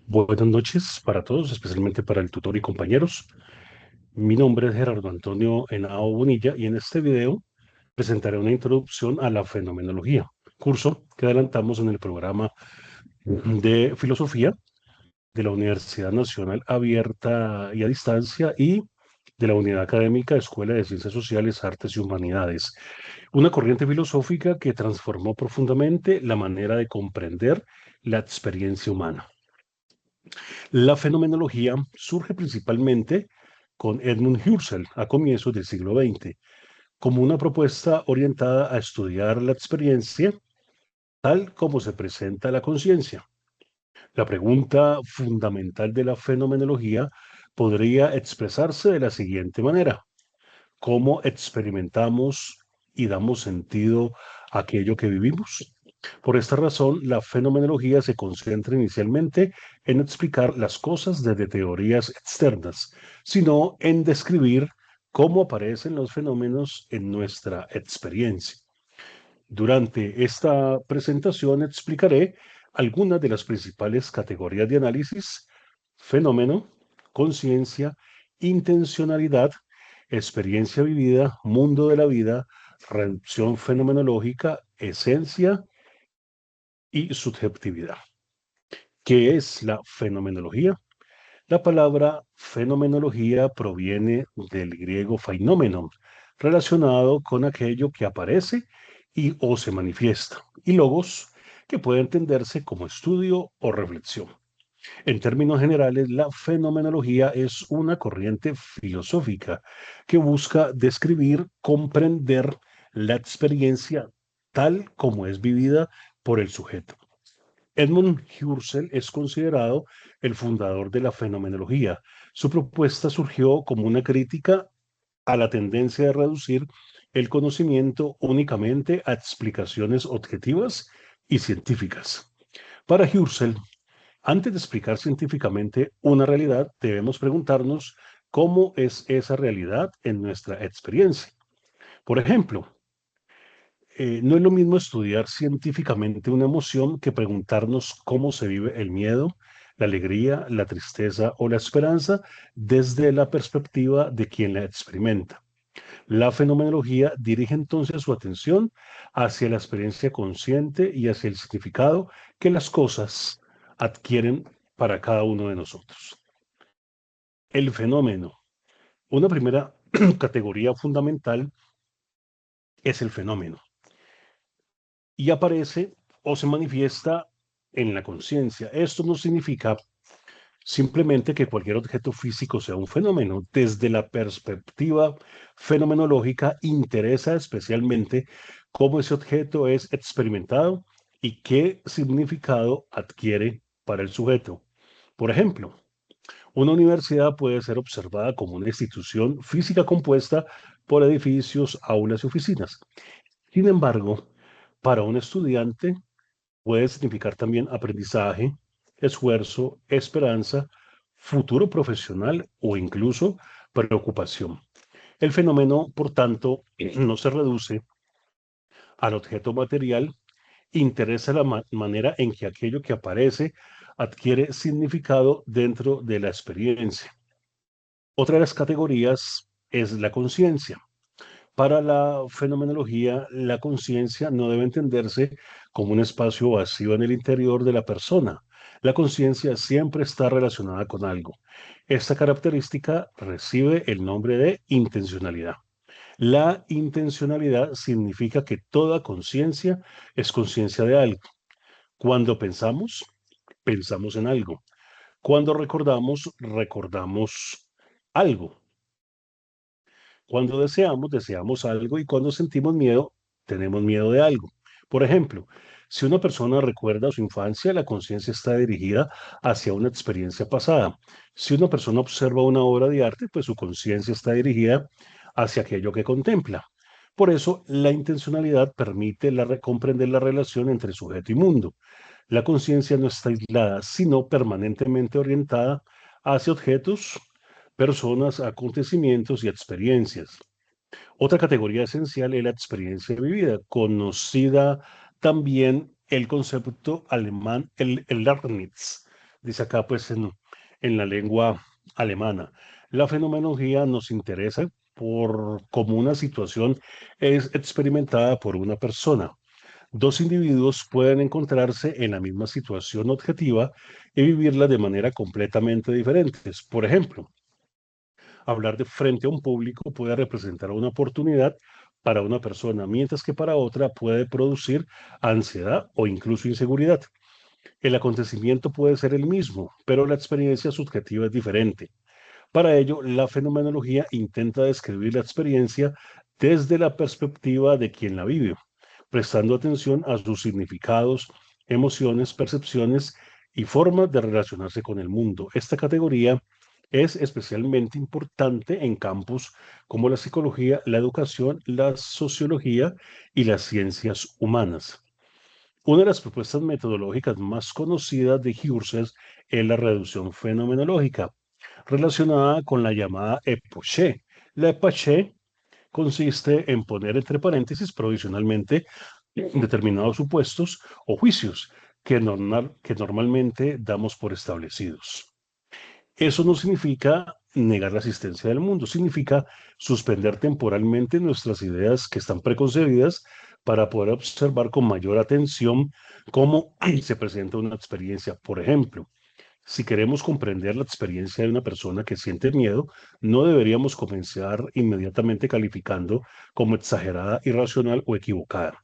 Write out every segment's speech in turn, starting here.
Buenas noches para todos, especialmente para el tutor y compañeros. Mi nombre es Gerardo Antonio Henao Bonilla y en este video presentaré una introducción a la fenomenología, curso que adelantamos en el programa de filosofía de la Universidad Nacional Abierta y a Distancia y de la Unidad Académica Escuela de Ciencias Sociales, Artes y Humanidades. Una corriente filosófica que transformó profundamente la manera de comprender la experiencia humana. La fenomenología surge principalmente con Edmund Husserl a comienzos del siglo XX, como una propuesta orientada a estudiar la experiencia tal como se presenta la conciencia. La pregunta fundamental de la fenomenología podría expresarse de la siguiente manera: ¿cómo experimentamos y damos sentido a aquello que vivimos? Por esta razón, la fenomenología se concentra inicialmente en explicar las cosas desde teorías externas, sino en describir cómo aparecen los fenómenos en nuestra experiencia. Durante esta presentación explicaré algunas de las principales categorías de análisis: fenómeno, conciencia, intencionalidad, experiencia vivida, mundo de la vida, reducción fenomenológica, esencia y subjetividad. ¿Qué es la fenomenología? La palabra fenomenología proviene del griego phainomeno, relacionado con aquello que aparece y o se manifiesta, y logos, que puede entenderse como estudio o reflexión. En términos generales, la fenomenología es una corriente filosófica que busca describir, comprender la experiencia tal como es vivida por el sujeto. Edmund Husserl es considerado el fundador de la fenomenología. Su propuesta surgió como una crítica a la tendencia de reducir el conocimiento únicamente a explicaciones objetivas y científicas. Para Husserl, antes de explicar científicamente una realidad, debemos preguntarnos cómo es esa realidad en nuestra experiencia. Por ejemplo, no es lo mismo estudiar científicamente una emoción que preguntarnos cómo se vive el miedo, la alegría, la tristeza o la esperanza desde la perspectiva de quien la experimenta. La fenomenología dirige entonces su atención hacia la experiencia consciente y hacia el significado que las cosas adquieren para cada uno de nosotros. El fenómeno. Una primera categoría fundamental es el fenómeno y aparece o se manifiesta en la conciencia. Esto no significa simplemente que cualquier objeto físico sea un fenómeno. Desde la perspectiva fenomenológica, interesa especialmente cómo ese objeto es experimentado y qué significado adquiere para el sujeto. Por ejemplo, una universidad puede ser observada como una institución física compuesta por edificios, aulas y oficinas. Sin embargo, para un estudiante puede significar también aprendizaje, esfuerzo, esperanza, futuro profesional o incluso preocupación. El fenómeno, por tanto, no se reduce al objeto material, interesa la manera en que aquello que aparece adquiere significado dentro de la experiencia. Otra de las categorías es la conciencia. Para la fenomenología, la conciencia no debe entenderse como un espacio vacío en el interior de la persona. La conciencia siempre está relacionada con algo. Esta característica recibe el nombre de intencionalidad. La intencionalidad significa que toda conciencia es conciencia de algo. Cuando pensamos, pensamos en algo. Cuando recordamos, recordamos algo. Cuando deseamos, deseamos algo, y cuando sentimos miedo, tenemos miedo de algo. Por ejemplo, si una persona recuerda su infancia, la conciencia está dirigida hacia una experiencia pasada. Si una persona observa una obra de arte, pues su conciencia está dirigida hacia aquello que contempla. Por eso, la intencionalidad permite comprender la relación entre sujeto y mundo. La conciencia no está aislada, sino permanentemente orientada hacia objetos, personas, acontecimientos y experiencias. Otra categoría esencial es la experiencia vivida, conocida también el concepto alemán, el Erlebnis, Dice acá, pues, en la lengua alemana. La fenomenología nos interesa por cómo una situación es experimentada por una persona. Dos individuos pueden encontrarse en la misma situación objetiva y vivirla de manera completamente diferentes. Por ejemplo, hablar de frente a un público puede representar una oportunidad para una persona, mientras que para otra puede producir ansiedad o incluso inseguridad. El acontecimiento puede ser el mismo, pero la experiencia subjetiva es diferente. Para ello, la fenomenología intenta describir la experiencia desde la perspectiva de quien la vive, prestando atención a sus significados, emociones, percepciones y formas de relacionarse con el mundo. Esta categoría es especialmente importante en campos como la psicología, la educación, la sociología y las ciencias humanas. Una de las propuestas metodológicas más conocidas de Husserl es la reducción fenomenológica, relacionada con la llamada epoché. La epoché consiste en poner entre paréntesis provisionalmente determinados supuestos o juicios que normalmente damos por establecidos. Eso no significa negar la existencia del mundo, significa suspender temporalmente nuestras ideas que están preconcebidas para poder observar con mayor atención cómo se presenta una experiencia. Por ejemplo, si queremos comprender la experiencia de una persona que siente miedo, no deberíamos comenzar inmediatamente calificando como exagerada, irracional o equivocada.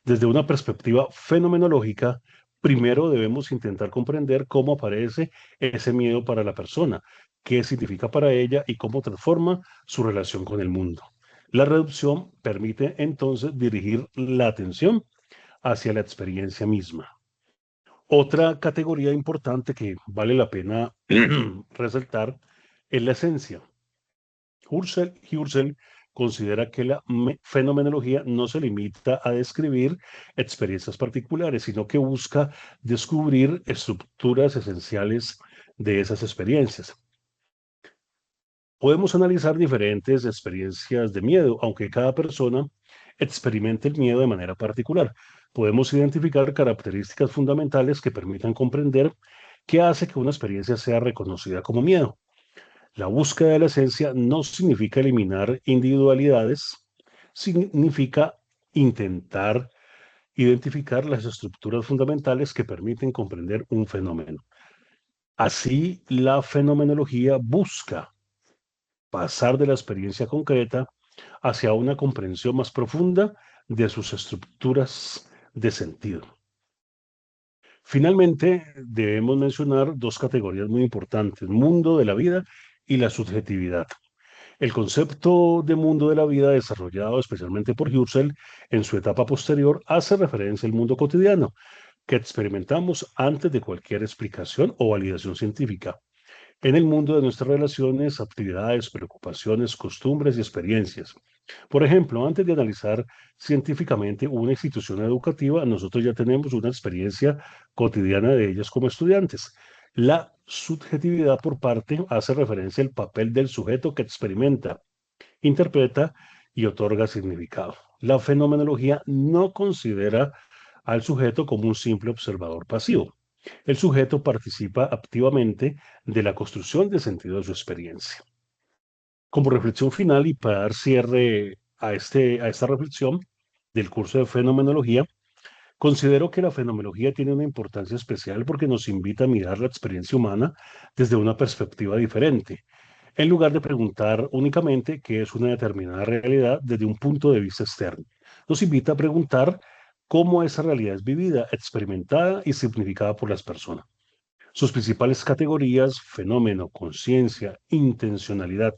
Desde una perspectiva fenomenológica, primero debemos intentar comprender cómo aparece ese miedo para la persona, qué significa para ella y cómo transforma su relación con el mundo. La reducción permite entonces dirigir la atención hacia la experiencia misma. Otra categoría importante que vale la pena resaltar es la esencia. Husserl considera que la fenomenología no se limita a describir experiencias particulares, sino que busca descubrir estructuras esenciales de esas experiencias. Podemos analizar diferentes experiencias de miedo, aunque cada persona experimente el miedo de manera particular. Podemos identificar características fundamentales que permitan comprender qué hace que una experiencia sea reconocida como miedo. La búsqueda de la esencia no significa eliminar individualidades, significa intentar identificar las estructuras fundamentales que permiten comprender un fenómeno. Así, la fenomenología busca pasar de la experiencia concreta hacia una comprensión más profunda de sus estructuras de sentido. Finalmente, debemos mencionar dos categorías muy importantes, mundo de la vida y la subjetividad. El concepto de mundo de la vida, desarrollado especialmente por Husserl en su etapa posterior, hace referencia al mundo cotidiano que experimentamos antes de cualquier explicación o validación científica, en el mundo de nuestras relaciones, actividades, preocupaciones, costumbres y experiencias. Por ejemplo, antes de analizar científicamente una institución educativa, nosotros ya tenemos una experiencia cotidiana de ellas como estudiantes. La subjetividad por parte hace referencia al papel del sujeto que experimenta, interpreta y otorga significado. La fenomenología no considera al sujeto como un simple observador pasivo. El sujeto participa activamente de la construcción de sentido de su experiencia. Como reflexión final y para dar cierre a esta reflexión del curso de fenomenología, considero que la fenomenología tiene una importancia especial porque nos invita a mirar la experiencia humana desde una perspectiva diferente, en lugar de preguntar únicamente qué es una determinada realidad desde un punto de vista externo. Nos invita a preguntar cómo esa realidad es vivida, experimentada y significada por las personas. Sus principales categorías, fenómeno, conciencia, intencionalidad,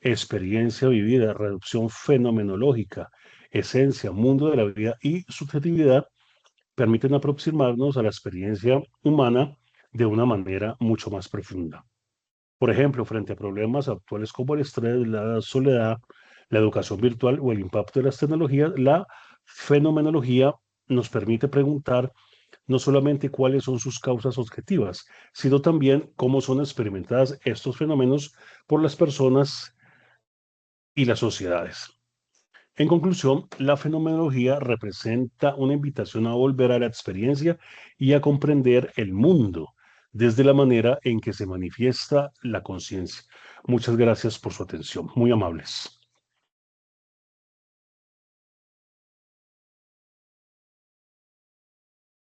experiencia vivida, reducción fenomenológica, esencia, mundo de la vida y subjetividad, permiten aproximarnos a la experiencia humana de una manera mucho más profunda. Por ejemplo, frente a problemas actuales como el estrés, la soledad, la educación virtual o el impacto de las tecnologías, la fenomenología nos permite preguntar no solamente cuáles son sus causas objetivas, sino también cómo son experimentadas estos fenómenos por las personas y las sociedades. En conclusión, la fenomenología representa una invitación a volver a la experiencia y a comprender el mundo desde la manera en que se manifiesta la conciencia. Muchas gracias por su atención, muy amables.